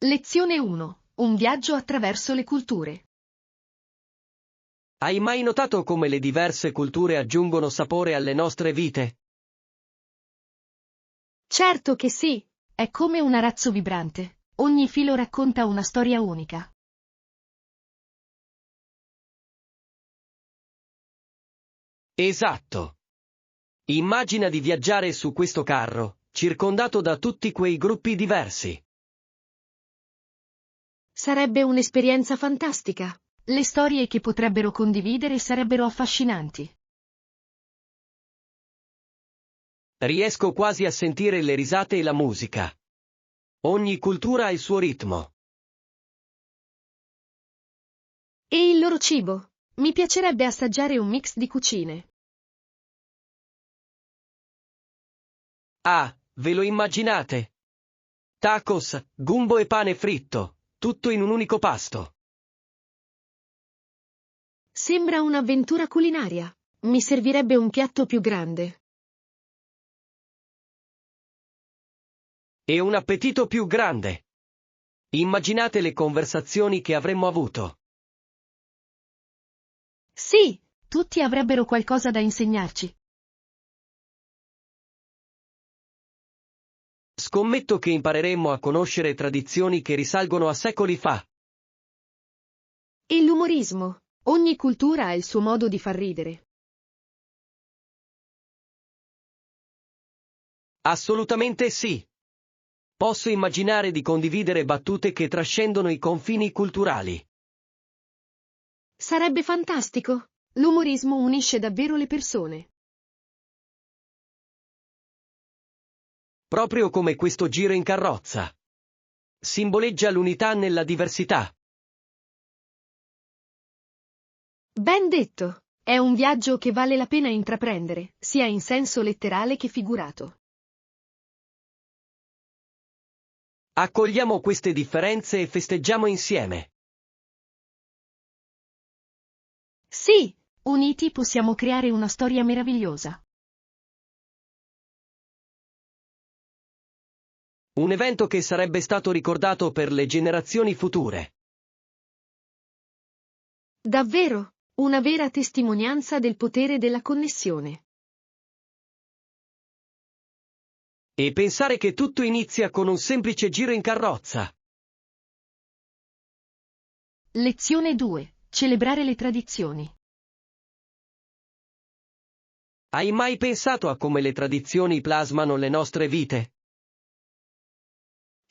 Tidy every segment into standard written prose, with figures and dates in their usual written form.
Lezione 1. Un viaggio attraverso le culture. Hai mai notato come le diverse culture aggiungono sapore alle nostre vite? Certo che sì, è come un arazzo vibrante. Ogni filo racconta una storia unica. Esatto. Immagina di viaggiare su questo carro, circondato da tutti quei gruppi diversi. Sarebbe un'esperienza fantastica. Le storie che potrebbero condividere sarebbero affascinanti. Riesco quasi a sentire le risate e la musica. Ogni cultura ha il suo ritmo. E il loro cibo? Mi piacerebbe assaggiare un mix di cucine. Ah, ve lo immaginate? Tacos, gumbo e pane fritto, tutto in un unico pasto. Sembra un'avventura culinaria. Mi servirebbe un piatto più grande. E un appetito più grande. Immaginate le conversazioni che avremmo avuto. Sì, tutti avrebbero qualcosa da insegnarci. Scommetto che impareremmo a conoscere tradizioni che risalgono a secoli fa. E l'umorismo. Ogni cultura ha il suo modo di far ridere. Assolutamente sì. Posso immaginare di condividere battute che trascendono i confini culturali. Sarebbe fantastico. L'umorismo unisce davvero le persone. Proprio come questo giro in carrozza. Simboleggia l'unità nella diversità. Ben detto. È un viaggio che vale la pena intraprendere, sia in senso letterale che figurato. Accogliamo queste differenze e festeggiamo insieme. Sì, uniti possiamo creare una storia meravigliosa. Un evento che sarebbe stato ricordato per le generazioni future. Davvero, una vera testimonianza del potere della connessione. E pensare che tutto inizia con un semplice giro in carrozza. Lezione 2. Celebrare le tradizioni. Hai mai pensato a come le tradizioni plasmano le nostre vite?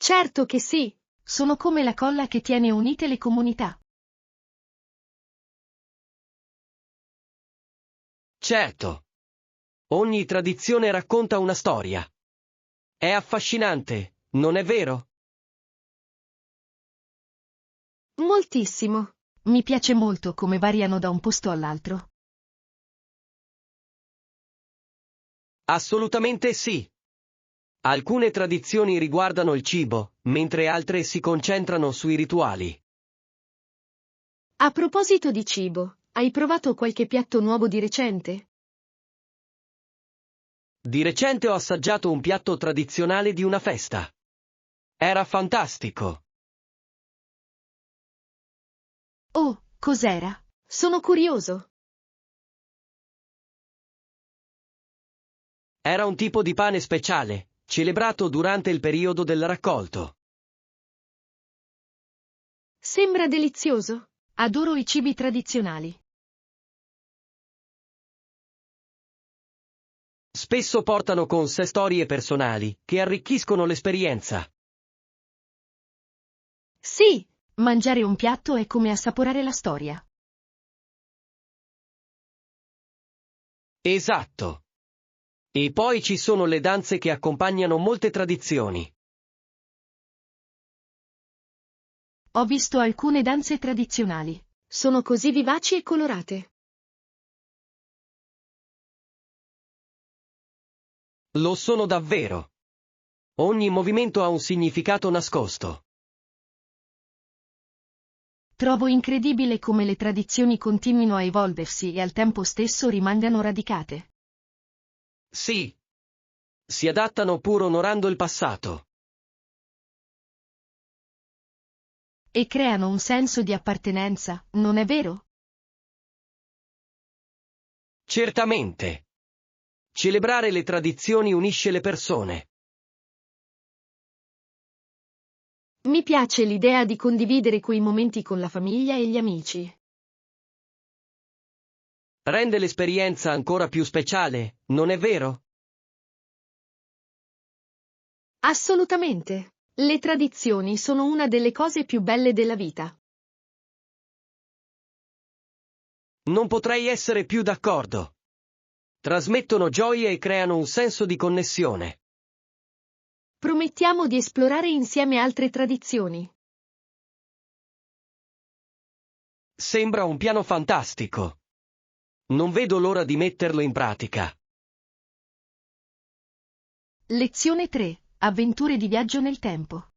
Certo che sì, sono come la colla che tiene unite le comunità. Certo. Ogni tradizione racconta una storia. È affascinante, non è vero? Moltissimo. Mi piace molto come variano da un posto all'altro. Assolutamente sì. Alcune tradizioni riguardano il cibo, mentre altre si concentrano sui rituali. A proposito di cibo, hai provato qualche piatto nuovo di recente? Di recente ho assaggiato un piatto tradizionale di una festa. Era fantastico. Oh, cos'era? Sono curioso. Era un tipo di pane speciale, celebrato durante il periodo del raccolto. Sembra delizioso. Adoro i cibi tradizionali. Spesso portano con sé storie personali, che arricchiscono l'esperienza. Sì, mangiare un piatto è come assaporare la storia. Esatto. E poi ci sono le danze che accompagnano molte tradizioni. Ho visto alcune danze tradizionali. Sono così vivaci e colorate. Lo sono davvero. Ogni movimento ha un significato nascosto. Trovo incredibile come le tradizioni continuino a evolversi e al tempo stesso rimangano radicate. Sì. Si adattano pur onorando il passato. e creano un senso di appartenenza, non è vero? Certamente. Celebrare le tradizioni unisce le persone. Mi piace l'idea di condividere quei momenti con la famiglia e gli amici. Rende l'esperienza ancora più speciale, non è vero? Assolutamente. Le tradizioni sono una delle cose più belle della vita. Non potrei essere più d'accordo. Trasmettono gioia e creano un senso di connessione. Promettiamo di esplorare insieme altre tradizioni. Sembra un piano fantastico. Non vedo l'ora di metterlo in pratica. Lezione 3. Avventure di viaggio nel tempo.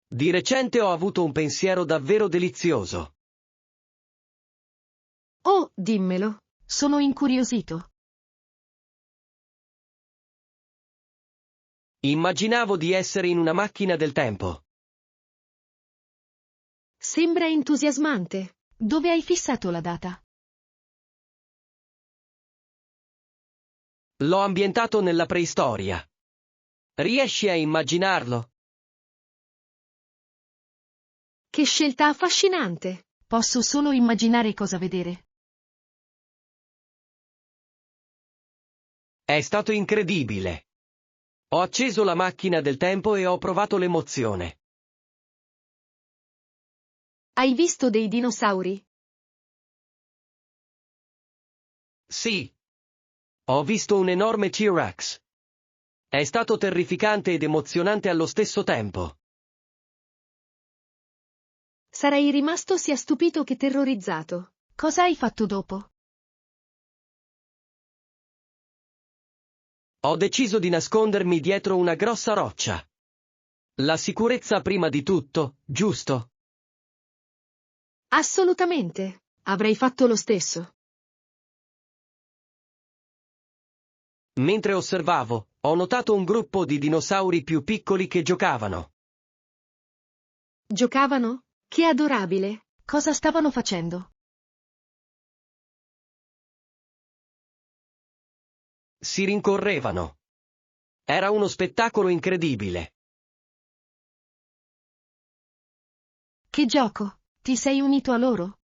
Di recente ho avuto un pensiero davvero delizioso. Oh, dimmelo. Sono incuriosito. Immaginavo di essere in una macchina del tempo. Sembra entusiasmante. Dove hai fissato la data? L'ho ambientato nella preistoria. Riesci a immaginarlo? Che scelta affascinante. Posso solo immaginare cosa vedere. È stato incredibile. Ho acceso la macchina del tempo e ho provato l'emozione. Hai visto dei dinosauri? Sì. Ho visto un enorme T-Rex. È stato terrificante ed emozionante allo stesso tempo. Sarai rimasto sia stupito che terrorizzato. Cosa hai fatto dopo? Ho deciso di nascondermi dietro una grossa roccia. La sicurezza prima di tutto, giusto? Assolutamente. Avrei fatto lo stesso. Mentre osservavo, ho notato un gruppo di dinosauri più piccoli che giocavano. Giocavano? Che adorabile. Cosa stavano facendo? Si rincorrevano. Era uno spettacolo incredibile. Che gioco? Ti sei unito a loro?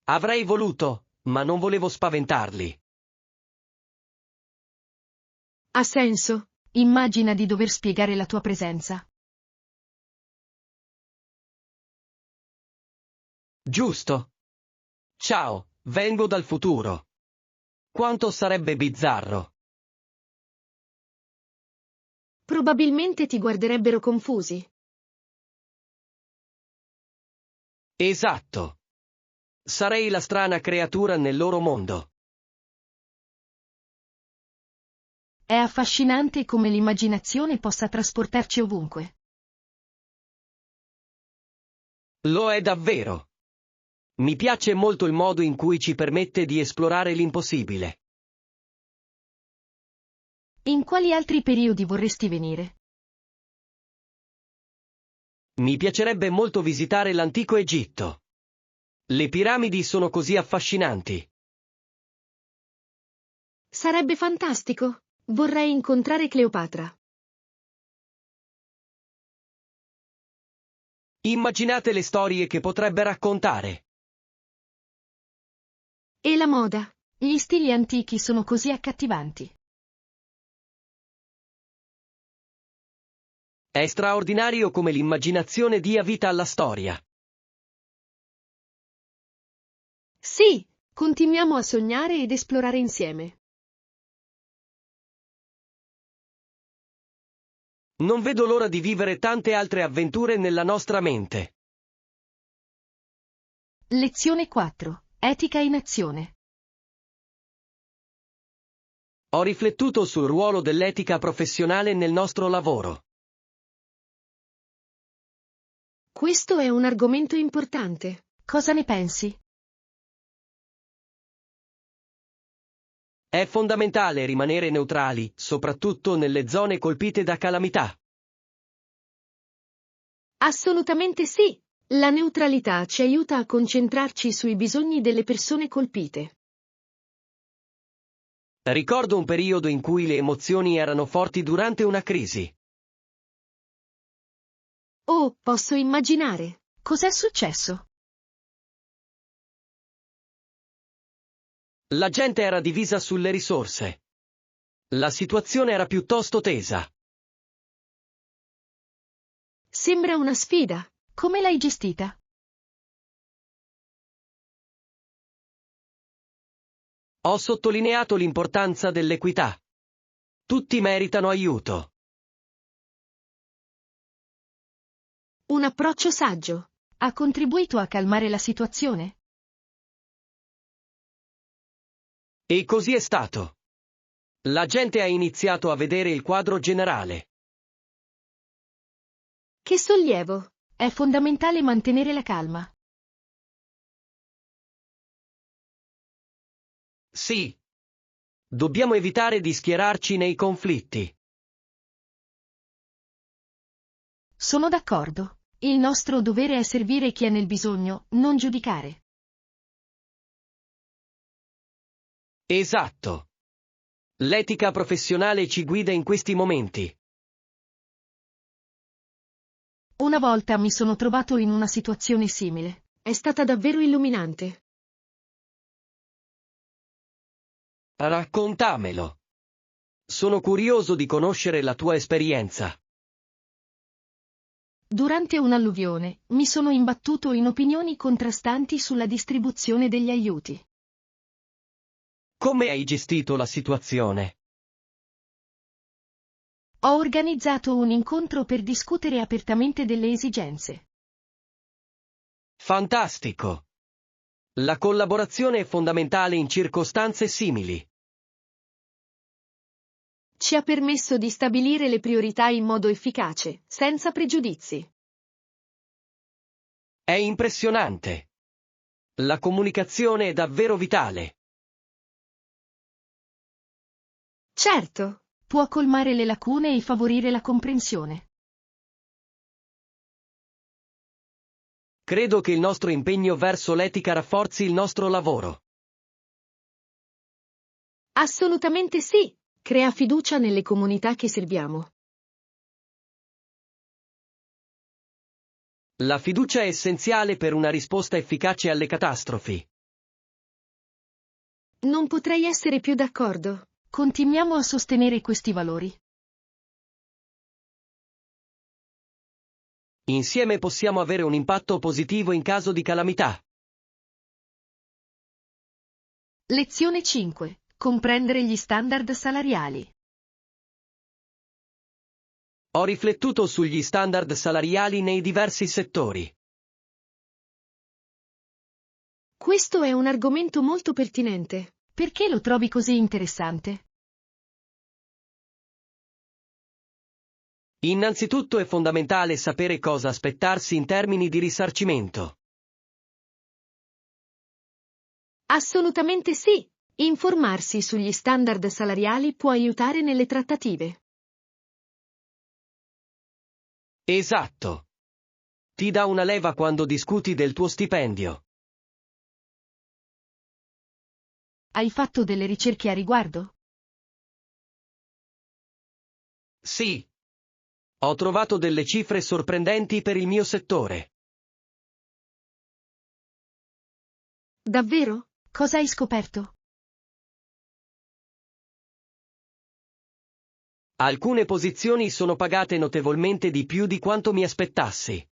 Avrei voluto, ma non volevo spaventarli. Ha senso. Immagina di dover spiegare la tua presenza. Giusto. Ciao, vengo dal futuro. Quanto sarebbe bizzarro. Probabilmente ti guarderebbero confusi. Esatto. Sarei la strana creatura nel loro mondo. È affascinante come l'immaginazione possa trasportarci ovunque. Lo è davvero. Mi piace molto il modo in cui ci permette di esplorare l'impossibile. In quali altri periodi vorresti venire? Mi piacerebbe molto visitare l'antico Egitto. Le piramidi sono così affascinanti. Sarebbe fantastico. Vorrei incontrare Cleopatra. Immaginate le storie che potrebbe raccontare. E la moda. Gli stili antichi sono così accattivanti. È straordinario come l'immaginazione dia vita alla storia. Sì, continuiamo a sognare ed esplorare insieme. Non vedo l'ora di vivere tante altre avventure nella nostra mente. Lezione 4. Etica in azione. Ho riflettuto sul ruolo dell'etica professionale nel nostro lavoro. Questo è un argomento importante. Cosa ne pensi? È fondamentale rimanere neutrali, soprattutto nelle zone colpite da calamità. Assolutamente sì. La neutralità ci aiuta a concentrarci sui bisogni delle persone colpite. Ricordo un periodo in cui le emozioni erano forti durante una crisi. Oh, posso immaginare. Cos'è successo? La gente era divisa sulle risorse. La situazione era piuttosto tesa. Sembra una sfida. Come l'hai gestita? Ho sottolineato l'importanza dell'equità. Tutti meritano aiuto. Un approccio saggio. Ha contribuito a calmare la situazione? E così è stato. La gente ha iniziato a vedere il quadro generale. Che sollievo! È fondamentale mantenere la calma. Sì. Dobbiamo evitare di schierarci nei conflitti. Sono d'accordo. Il nostro dovere è servire chi è nel bisogno, non giudicare. Esatto. L'etica professionale ci guida in questi momenti. Una volta mi sono trovato in una situazione simile. È stata davvero illuminante. Raccontamelo. Sono curioso di conoscere la tua esperienza. Durante un'alluvione, mi sono imbattuto in opinioni contrastanti sulla distribuzione degli aiuti. Come hai gestito la situazione? Ho organizzato un incontro per discutere apertamente delle esigenze. Fantastico. La collaborazione è fondamentale in circostanze simili. Ci ha permesso di stabilire le priorità in modo efficace, senza pregiudizi. È impressionante. La comunicazione è davvero vitale. Certo, può colmare le lacune e favorire la comprensione. Credo che il nostro impegno verso l'etica rafforzi il nostro lavoro. Assolutamente sì, crea fiducia nelle comunità che serviamo. La fiducia è essenziale per una risposta efficace alle catastrofi. Non potrei essere più d'accordo. Continuiamo a sostenere questi valori. Insieme possiamo avere un impatto positivo in caso di calamità. Lezione 5. Comprendere gli standard salariali. Ho riflettuto sugli standard salariali nei diversi settori. Questo è un argomento molto pertinente. Perché lo trovi così interessante? Innanzitutto è fondamentale sapere cosa aspettarsi in termini di risarcimento. Assolutamente sì. Informarsi sugli standard salariali può aiutare nelle trattative. Esatto. Ti dà una leva quando discuti del tuo stipendio. Hai fatto delle ricerche a riguardo? Sì. Ho trovato delle cifre sorprendenti per il mio settore. Davvero? Cosa hai scoperto? Alcune posizioni sono pagate notevolmente di più di quanto mi aspettassi.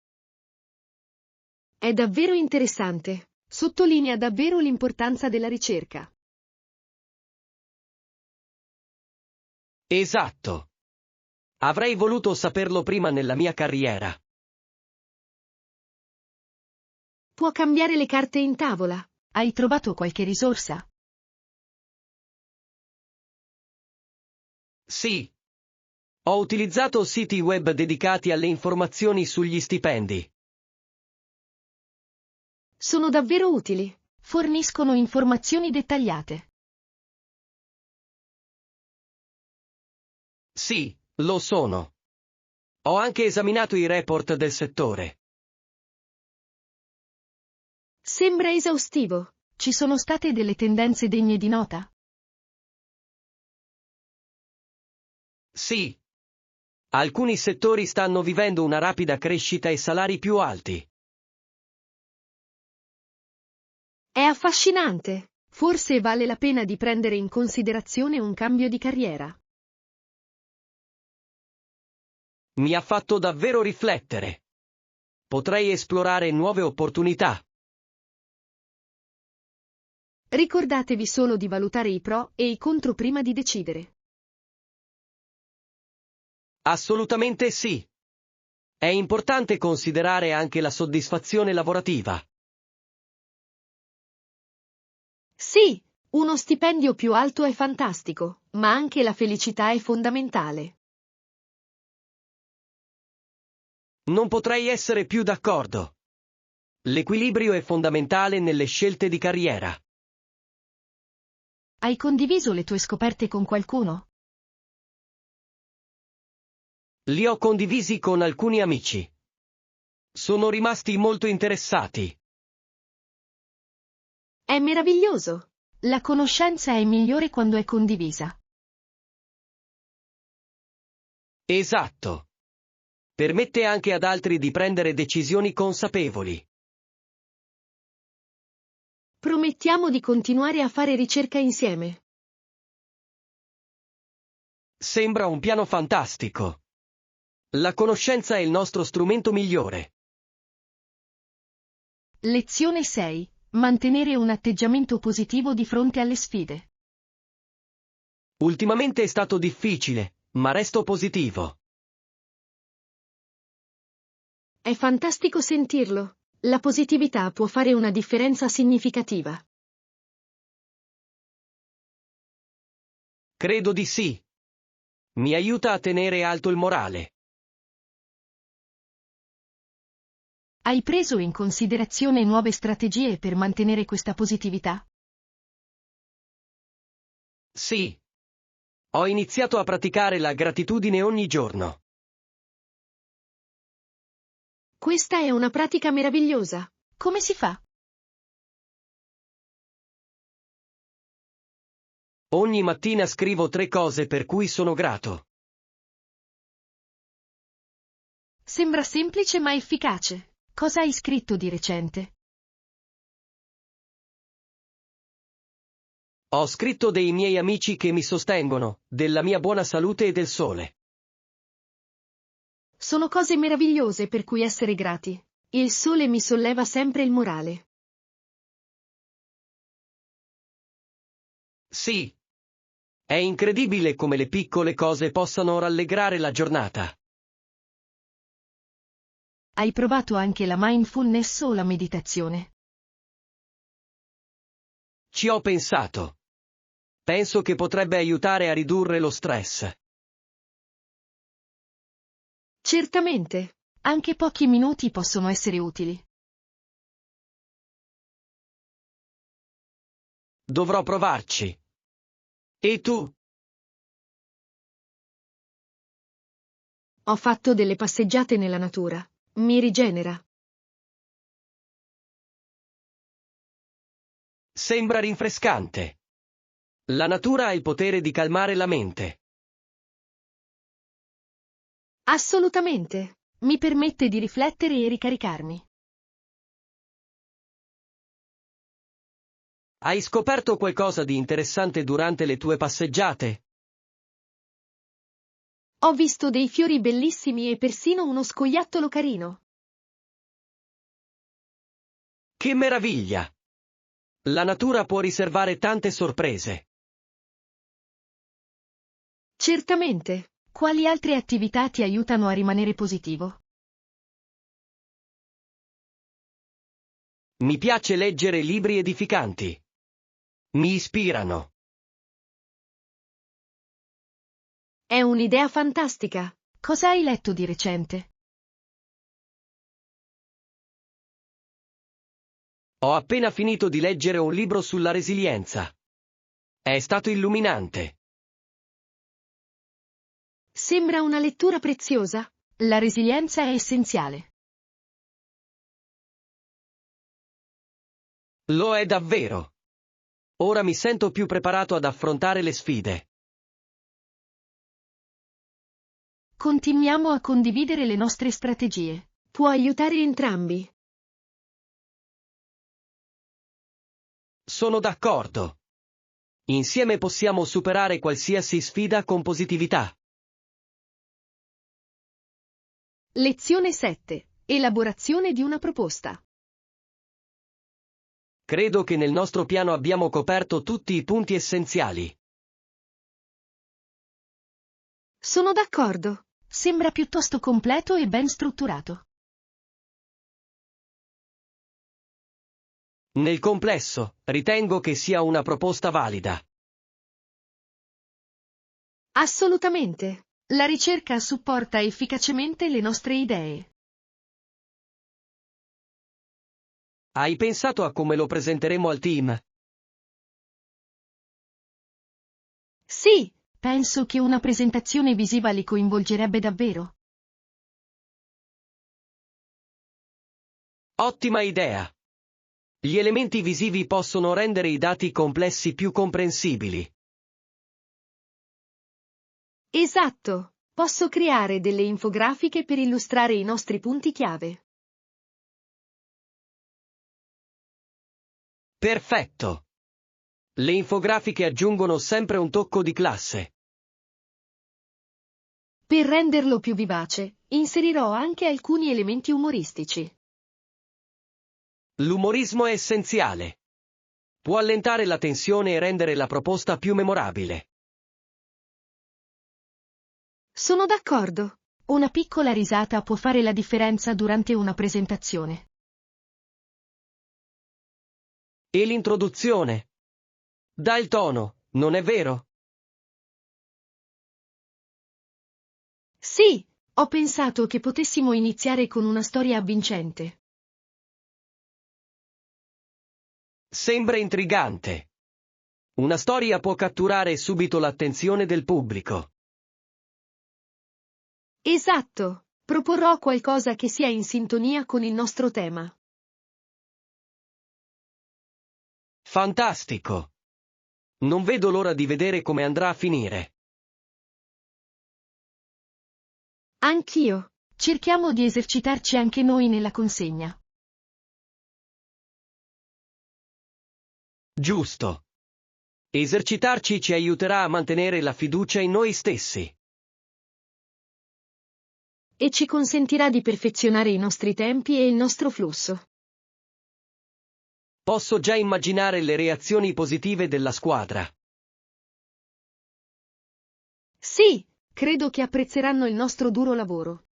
È davvero interessante. Sottolinea davvero l'importanza della ricerca. Esatto. Avrei voluto saperlo prima nella mia carriera. Può cambiare le carte in tavola. Hai trovato qualche risorsa? Sì. Ho utilizzato siti web dedicati alle informazioni sugli stipendi. Sono davvero utili. Forniscono informazioni dettagliate. Sì, lo sono. Ho anche esaminato i report del settore. Sembra esaustivo. Ci sono state delle tendenze degne di nota? Sì. Alcuni settori stanno vivendo una rapida crescita e salari più alti. È affascinante. Forse vale la pena di prendere in considerazione un cambio di carriera. Mi ha fatto davvero riflettere. Potrei esplorare nuove opportunità. Ricordatevi solo di valutare i pro e i contro prima di decidere. Assolutamente sì. È importante considerare anche la soddisfazione lavorativa. Sì, uno stipendio più alto è fantastico, ma anche la felicità è fondamentale. Non potrei essere più d'accordo. L'equilibrio è fondamentale nelle scelte di carriera. Hai condiviso le tue scoperte con qualcuno? Li ho condivisi con alcuni amici. Sono rimasti molto interessati. È meraviglioso. La conoscenza è migliore quando è condivisa. Esatto. Permette anche ad altri di prendere decisioni consapevoli. Promettiamo di continuare a fare ricerca insieme. Sembra un piano fantastico. La conoscenza è il nostro strumento migliore. Lezione 6. Mantenere un atteggiamento positivo di fronte alle sfide. Ultimamente è stato difficile, ma resto positivo. È fantastico sentirlo. La positività può fare una differenza significativa. Credo di sì. Mi aiuta a tenere alto il morale. Hai preso in considerazione nuove strategie per mantenere questa positività? Sì. Ho iniziato a praticare la gratitudine ogni giorno. Questa è una pratica meravigliosa. Come si fa? Ogni mattina scrivo 3 cose per cui sono grato. Sembra semplice ma efficace. Cosa hai scritto di recente? Ho scritto dei miei amici che mi sostengono, della mia buona salute e del sole. Sono cose meravigliose per cui essere grati. Il sole mi solleva sempre il morale. Sì. È incredibile come le piccole cose possano rallegrare la giornata. Hai provato anche la mindfulness o la meditazione? Ci ho pensato. Penso che potrebbe aiutare a ridurre lo stress. Certamente. Anche pochi minuti possono essere utili. Dovrò provarci. E tu? Ho fatto delle passeggiate nella natura. Mi rigenera. Sembra rinfrescante. La natura ha il potere di calmare la mente. Assolutamente. Mi permette di riflettere e ricaricarmi. Hai scoperto qualcosa di interessante durante le tue passeggiate? Ho visto dei fiori bellissimi e persino uno scoiattolo carino. Che meraviglia! La natura può riservare tante sorprese. Certamente. Quali altre attività ti aiutano a rimanere positivo? Mi piace leggere libri edificanti. Mi ispirano. È un'idea fantastica. Cosa hai letto di recente? Ho appena finito di leggere un libro sulla resilienza. È stato illuminante. Sembra una lettura preziosa. La resilienza è essenziale. Lo è davvero. Ora mi sento più preparato ad affrontare le sfide. Continuiamo a condividere le nostre strategie. Può aiutare entrambi. Sono d'accordo. Insieme possiamo superare qualsiasi sfida con positività. Lezione 7. Elaborazione di una proposta. Credo che nel nostro piano abbiamo coperto tutti i punti essenziali. Sono d'accordo. Sembra piuttosto completo e ben strutturato. Nel complesso, ritengo che sia una proposta valida. Assolutamente. La ricerca supporta efficacemente le nostre idee. Hai pensato a come lo presenteremo al team? Sì, penso che una presentazione visiva li coinvolgerebbe davvero. Ottima idea! Gli elementi visivi possono rendere i dati complessi più comprensibili. Esatto. Posso creare delle infografiche per illustrare i nostri punti chiave. Perfetto! Le infografiche aggiungono sempre un tocco di classe. Per renderlo più vivace, inserirò anche alcuni elementi umoristici. L'umorismo è essenziale. Può allentare la tensione e rendere la proposta più memorabile. Sono d'accordo. Una piccola risata può fare la differenza durante una presentazione. E l'introduzione? Dà il tono, non è vero? Sì, ho pensato che potessimo iniziare con una storia avvincente. Sembra intrigante. Una storia può catturare subito l'attenzione del pubblico. Esatto. Proporrò qualcosa che sia in sintonia con il nostro tema. Fantastico! Non vedo l'ora di vedere come andrà a finire. Anch'io. Cerchiamo di esercitarci anche noi nella consegna. Giusto. Esercitarci ci aiuterà a mantenere la fiducia in noi stessi. E ci consentirà di perfezionare i nostri tempi e il nostro flusso. Posso già immaginare le reazioni positive della squadra. Sì, credo che apprezzeranno il nostro duro lavoro.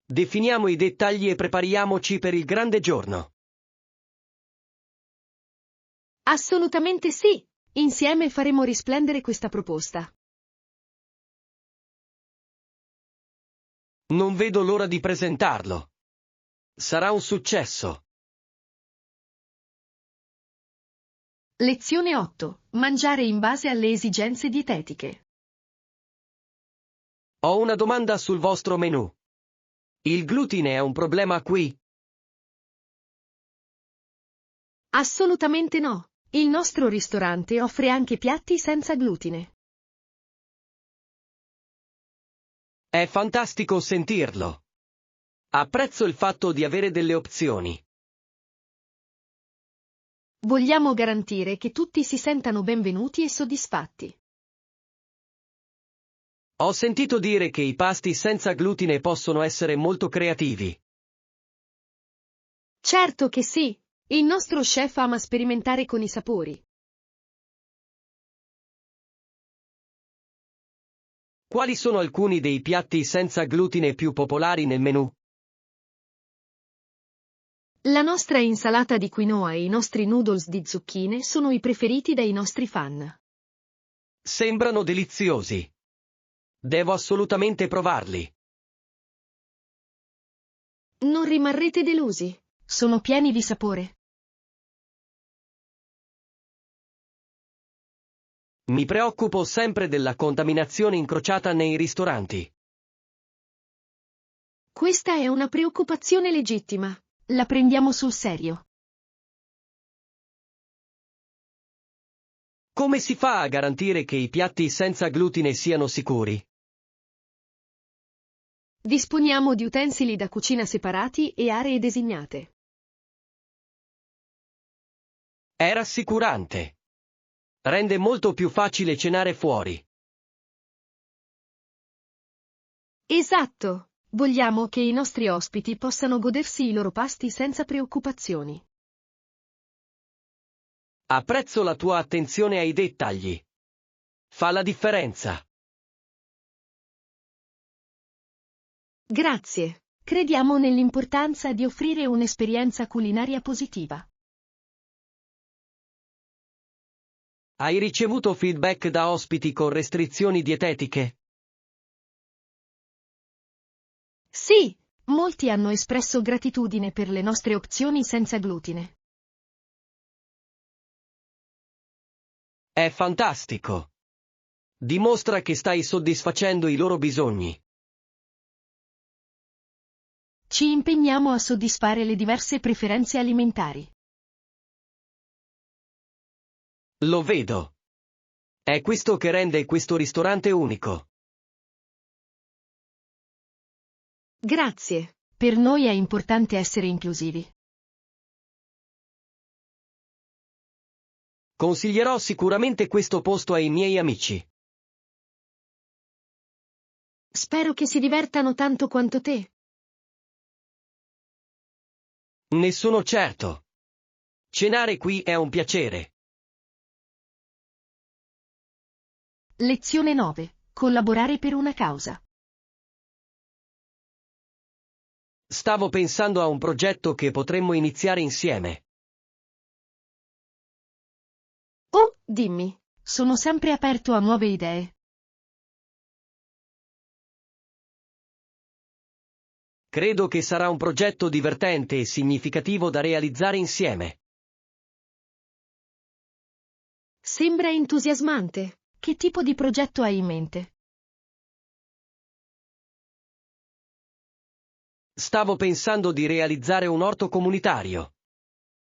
Definiamo i dettagli e prepariamoci per il grande giorno. Assolutamente sì. Insieme faremo risplendere questa proposta. Non vedo l'ora di presentarlo. Sarà un successo. Lezione 8. Mangiare in base alle esigenze dietetiche. Ho una domanda sul vostro menù. Il glutine è un problema qui? Assolutamente no. Il nostro ristorante offre anche piatti senza glutine. È fantastico sentirlo. Apprezzo il fatto di avere delle opzioni. Vogliamo garantire che tutti si sentano benvenuti e soddisfatti. Ho sentito dire che i pasti senza glutine possono essere molto creativi. Certo che sì. Il nostro chef ama sperimentare con i sapori. Quali sono alcuni dei piatti senza glutine più popolari nel menù? La nostra insalata di quinoa e i nostri noodles di zucchine sono i preferiti dai nostri fan. Sembrano deliziosi. Devo assolutamente provarli. Non rimarrete delusi. Sono pieni di sapore. Mi preoccupo sempre della contaminazione incrociata nei ristoranti. Questa è una preoccupazione legittima. La prendiamo sul serio. Come si fa a garantire che i piatti senza glutine siano sicuri? Disponiamo di utensili da cucina separati e aree designate. È rassicurante. Rende molto più facile cenare fuori. Esatto! Vogliamo che i nostri ospiti possano godersi i loro pasti senza preoccupazioni. Apprezzo la tua attenzione ai dettagli. Fa la differenza. Grazie. Crediamo nell'importanza di offrire un'esperienza culinaria positiva. Hai ricevuto feedback da ospiti con restrizioni dietetiche? Sì, molti hanno espresso gratitudine per le nostre opzioni senza glutine. È fantastico. Dimostra che stai soddisfacendo i loro bisogni. Ci impegniamo a soddisfare le diverse preferenze alimentari. Lo vedo. È questo che rende questo ristorante unico. Grazie. Per noi è importante essere inclusivi. Consiglierò sicuramente questo posto ai miei amici. Spero che si divertano tanto quanto te. Ne sono certo. Cenare qui è un piacere. Lezione 9. Collaborare per una causa. Stavo pensando a un progetto che potremmo iniziare insieme. Oh, dimmi. Sono sempre aperto a nuove idee. Credo che sarà un progetto divertente e significativo da realizzare insieme. Sembra entusiasmante. Che tipo di progetto hai in mente? Stavo pensando di realizzare un orto comunitario.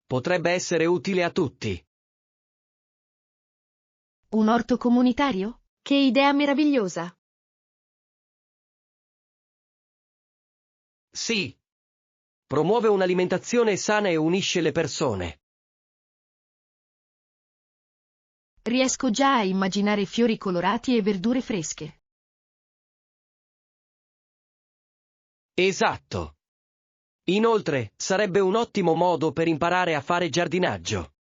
Potrebbe essere utile a tutti. Un orto comunitario? Che idea meravigliosa! Sì. Promuove un'alimentazione sana e unisce le persone. Riesco già a immaginare fiori colorati e verdure fresche. Esatto. Inoltre, sarebbe un ottimo modo per imparare a fare giardinaggio.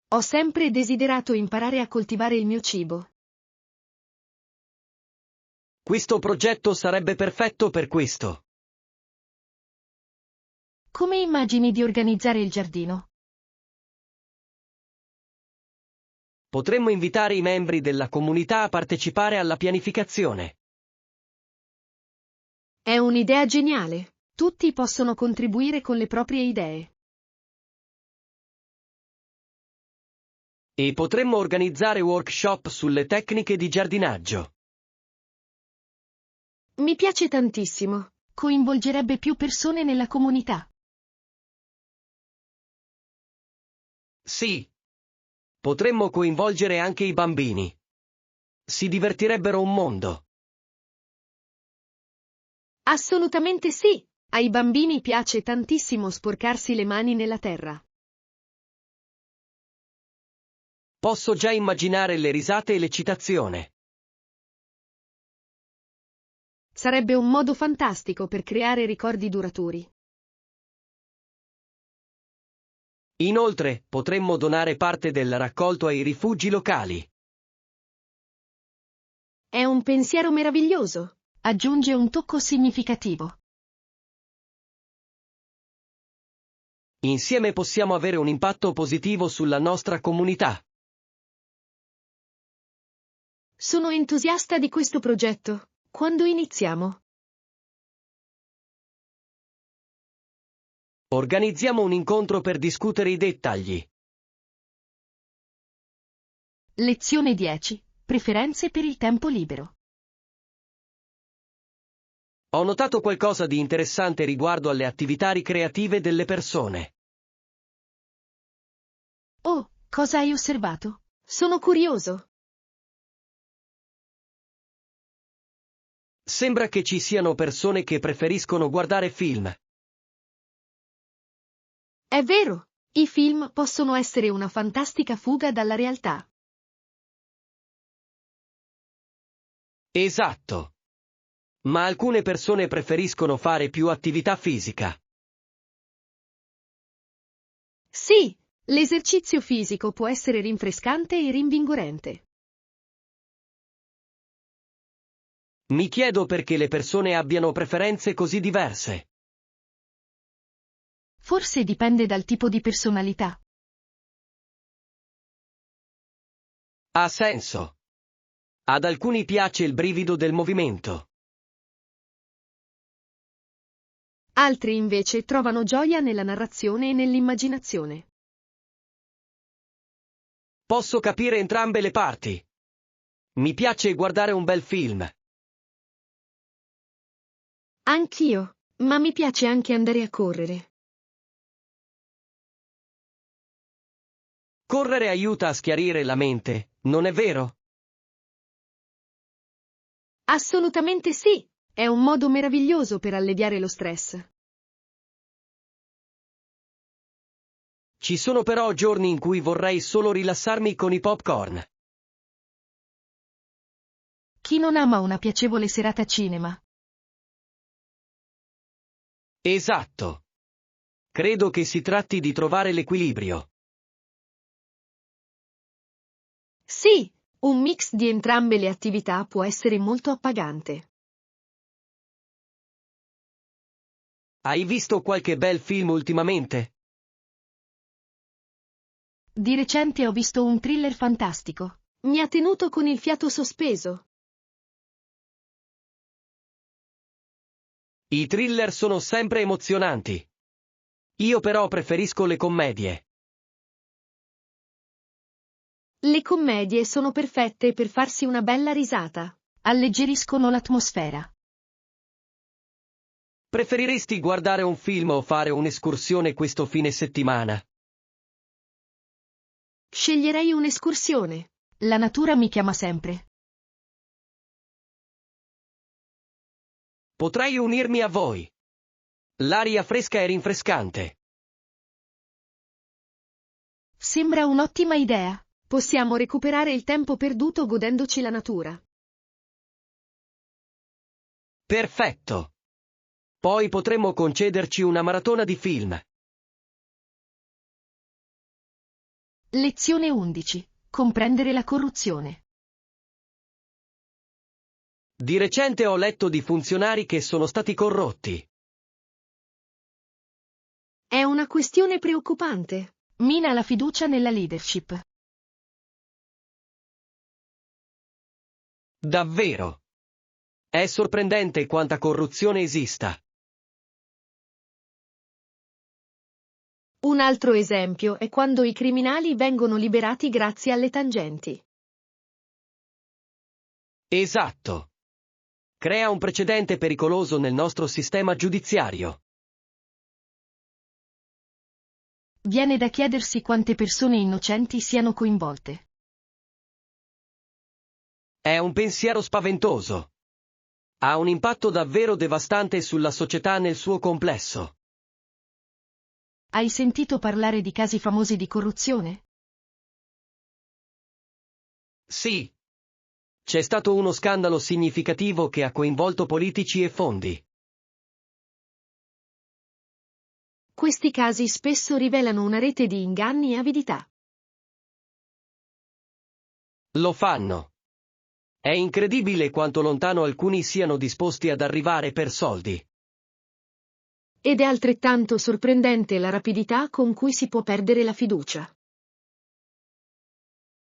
Ho sempre desiderato imparare a coltivare il mio cibo. Questo progetto sarebbe perfetto per questo. Come immagini di organizzare il giardino? Potremmo invitare i membri della comunità a partecipare alla pianificazione. È un'idea geniale. Tutti possono contribuire con le proprie idee. E potremmo organizzare workshop sulle tecniche di giardinaggio. Mi piace tantissimo. Coinvolgerebbe più persone nella comunità. Sì. Potremmo coinvolgere anche i bambini. Si divertirebbero un mondo. Assolutamente sì. Ai bambini piace tantissimo sporcarsi le mani nella terra. Posso già immaginare le risate e l'eccitazione. Sarebbe un modo fantastico per creare ricordi duraturi. Inoltre, potremmo donare parte del raccolto ai rifugi locali. È un pensiero meraviglioso. Aggiunge un tocco significativo. Insieme possiamo avere un impatto positivo sulla nostra comunità. Sono entusiasta di questo progetto. Quando iniziamo? Organizziamo un incontro per discutere i dettagli. Lezione 10. Preferenze per il tempo libero. Ho notato qualcosa di interessante riguardo alle attività ricreative delle persone. Oh, cosa hai osservato? Sono curioso. Sembra che ci siano persone che preferiscono guardare film. È vero, i film possono essere una fantastica fuga dalla realtà. Esatto. Ma alcune persone preferiscono fare più attività fisica. Sì, l'esercizio fisico può essere rinfrescante e rinvigorente. Mi chiedo perché le persone abbiano preferenze così diverse. Forse dipende dal tipo di personalità. Ha senso. Ad alcuni piace il brivido del movimento. Altri invece trovano gioia nella narrazione e nell'immaginazione. Posso capire entrambe le parti. Mi piace guardare un bel film. Anch'io, ma mi piace anche andare a correre. Correre aiuta a schiarire la mente, non è vero? Assolutamente sì, è un modo meraviglioso per alleviare lo stress. Ci sono però giorni in cui vorrei solo rilassarmi con i popcorn. Chi non ama una piacevole serata cinema? Esatto. Credo che si tratti di trovare l'equilibrio. Sì, un mix di entrambe le attività può essere molto appagante. Hai visto qualche bel film ultimamente? Di recente ho visto un thriller fantastico. Mi ha tenuto con il fiato sospeso. I thriller sono sempre emozionanti. Io però preferisco le commedie. Le commedie sono perfette per farsi una bella risata. Alleggeriscono l'atmosfera. Preferiresti guardare un film o fare un'escursione questo fine settimana? Sceglierei un'escursione. La natura mi chiama sempre. Potrei unirmi a voi. L'aria fresca e rinfrescante. Sembra un'ottima idea. Possiamo recuperare il tempo perduto godendoci la natura. Perfetto. Poi potremmo concederci una maratona di film. Lezione 11. Comprendere la corruzione. Di recente ho letto di funzionari che sono stati corrotti. È una questione preoccupante. Mina la fiducia nella leadership. Davvero. È sorprendente quanta corruzione esista. Un altro esempio è quando i criminali vengono liberati grazie alle tangenti. Esatto. Crea un precedente pericoloso nel nostro sistema giudiziario. Viene da chiedersi quante persone innocenti siano coinvolte. È un pensiero spaventoso. Ha un impatto davvero devastante sulla società nel suo complesso. Hai sentito parlare di casi famosi di corruzione? Sì. C'è stato uno scandalo significativo che ha coinvolto politici e fondi. Questi casi spesso rivelano una rete di inganni e avidità. Lo fanno. È incredibile quanto lontano alcuni siano disposti ad arrivare per soldi. Ed è altrettanto sorprendente la rapidità con cui si può perdere la fiducia.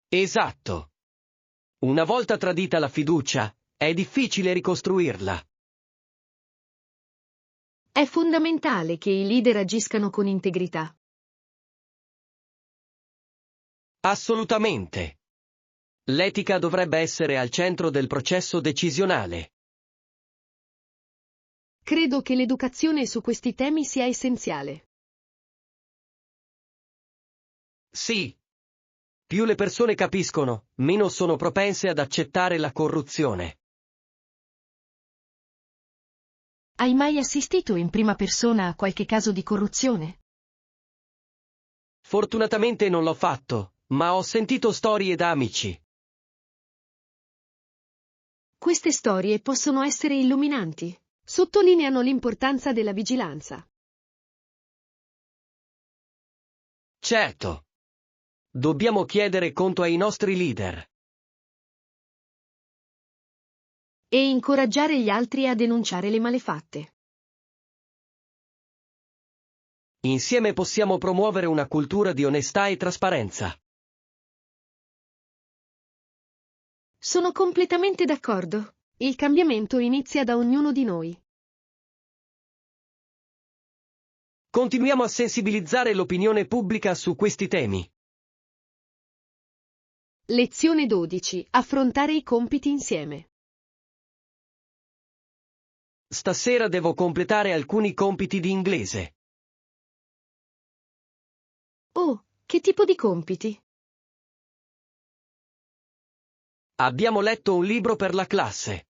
Esatto. Una volta tradita la fiducia, è difficile ricostruirla. È fondamentale che i leader agiscano con integrità. Assolutamente. L'etica dovrebbe essere al centro del processo decisionale. Credo che l'educazione su questi temi sia essenziale. Sì. Più le persone capiscono, meno sono propense ad accettare la corruzione. Hai mai assistito in prima persona a qualche caso di corruzione? Fortunatamente non l'ho fatto, ma ho sentito storie da amici. Queste storie possono essere illuminanti. Sottolineano l'importanza della vigilanza. Certo. Dobbiamo chiedere conto ai nostri leader. E incoraggiare gli altri a denunciare le malefatte. Insieme possiamo promuovere una cultura di onestà e trasparenza. Sono completamente d'accordo. Il cambiamento inizia da ognuno di noi. Continuiamo a sensibilizzare l'opinione pubblica su questi temi. Lezione 12. Affrontare i compiti insieme. Stasera devo completare alcuni compiti di inglese. Oh, che tipo di compiti? Abbiamo letto un libro per la classe.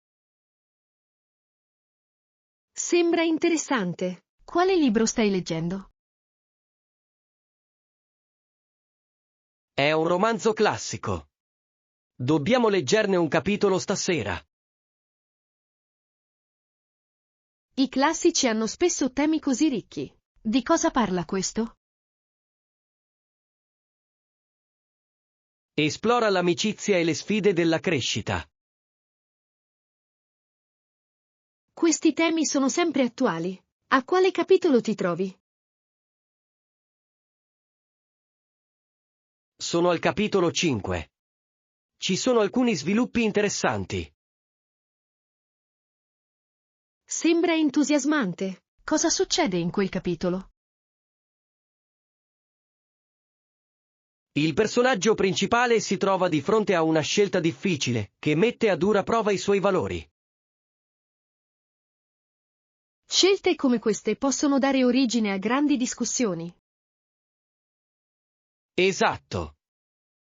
Sembra interessante. Quale libro stai leggendo? È un romanzo classico. Dobbiamo leggerne un capitolo stasera. I classici hanno spesso temi così ricchi. Di cosa parla questo? Esplora l'amicizia e le sfide della crescita. Questi temi sono sempre attuali. A quale capitolo ti trovi? Sono al capitolo 5. Ci sono alcuni sviluppi interessanti. Sembra entusiasmante. Cosa succede in quel capitolo? Il personaggio principale si trova di fronte a una scelta difficile, che mette a dura prova i suoi valori. Scelte come queste possono dare origine a grandi discussioni. Esatto.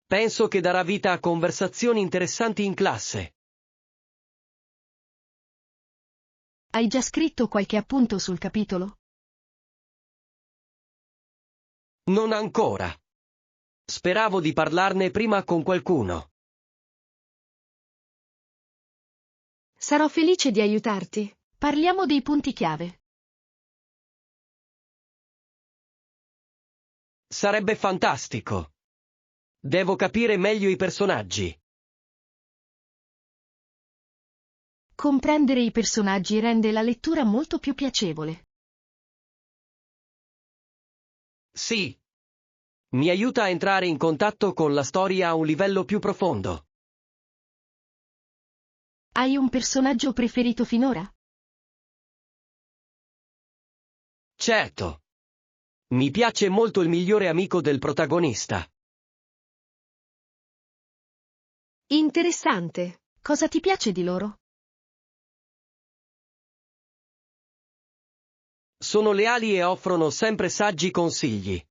Penso che darà vita a conversazioni interessanti in classe. Hai già scritto qualche appunto sul capitolo? Non ancora. Speravo di parlarne prima con qualcuno. Sarò felice di aiutarti. Parliamo dei punti chiave. Sarebbe fantastico. Devo capire meglio i personaggi. Comprendere i personaggi rende la lettura molto più piacevole. Sì. Mi aiuta a entrare in contatto con la storia a un livello più profondo. Hai un personaggio preferito finora? Certo. Mi piace molto il migliore amico del protagonista. Interessante. Cosa ti piace di loro? Sono leali e offrono sempre saggi consigli.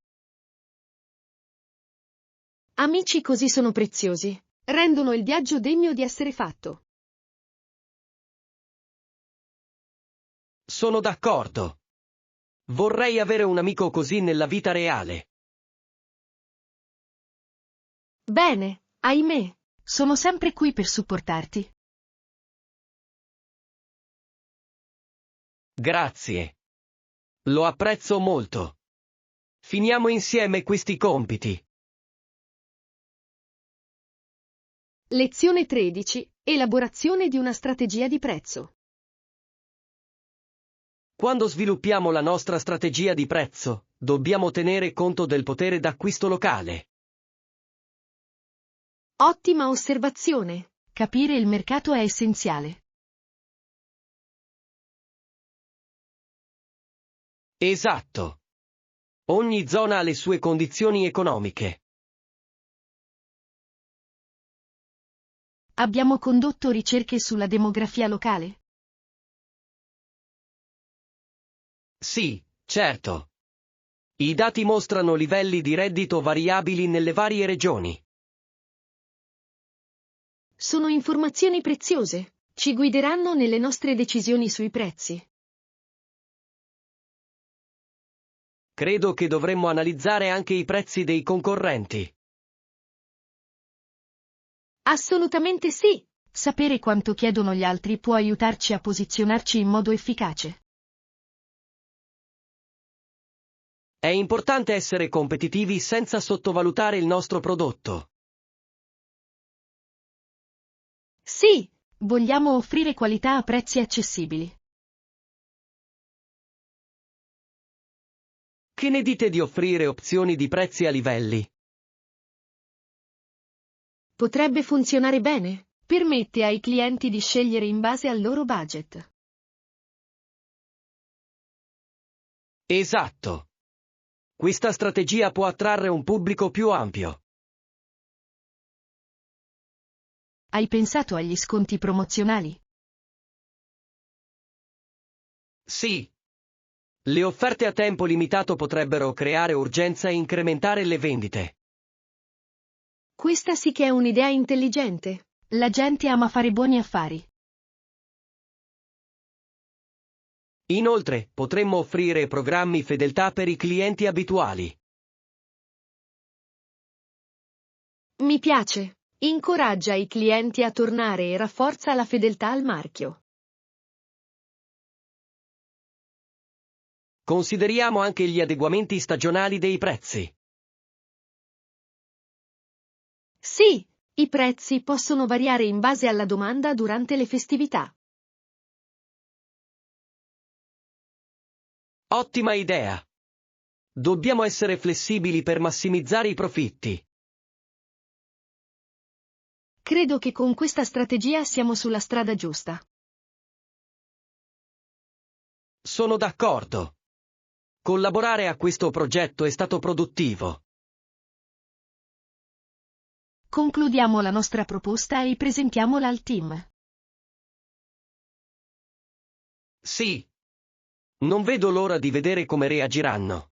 Amici così sono preziosi. Rendono il viaggio degno di essere fatto. Sono d'accordo. Vorrei avere un amico così nella vita reale. Bene, ahimè. Sono sempre qui per supportarti. Grazie. Lo apprezzo molto. Finiamo insieme questi compiti. Lezione 13. Elaborazione di una strategia di prezzo. Quando sviluppiamo la nostra strategia di prezzo, dobbiamo tenere conto del potere d'acquisto locale. Ottima osservazione. Capire il mercato è essenziale. Esatto. Ogni zona ha le sue condizioni economiche. Abbiamo condotto ricerche sulla demografia locale? Sì, certo. I dati mostrano livelli di reddito variabili nelle varie regioni. Sono informazioni preziose. Ci guideranno nelle nostre decisioni sui prezzi. Credo che dovremmo analizzare anche i prezzi dei concorrenti. Assolutamente sì. Sapere quanto chiedono gli altri può aiutarci a posizionarci in modo efficace. È importante essere competitivi senza sottovalutare il nostro prodotto. Sì, vogliamo offrire qualità a prezzi accessibili. Che ne dite di offrire opzioni di prezzi a livelli? Potrebbe funzionare bene. Permette ai clienti di scegliere in base al loro budget. Esatto. Questa strategia può attrarre un pubblico più ampio. Hai pensato agli sconti promozionali? Sì. Le offerte a tempo limitato potrebbero creare urgenza e incrementare le vendite. Questa sì che è un'idea intelligente. La gente ama fare buoni affari. Inoltre, potremmo offrire programmi fedeltà per i clienti abituali. Mi piace. Incoraggia i clienti a tornare e rafforza la fedeltà al marchio. Consideriamo anche gli adeguamenti stagionali dei prezzi. Sì, i prezzi possono variare in base alla domanda durante le festività. Ottima idea! Dobbiamo essere flessibili per massimizzare i profitti. Credo che con questa strategia siamo sulla strada giusta. Sono d'accordo. Collaborare a questo progetto è stato produttivo. Concludiamo la nostra proposta e presentiamola al team. Sì. Non vedo l'ora di vedere come reagiranno.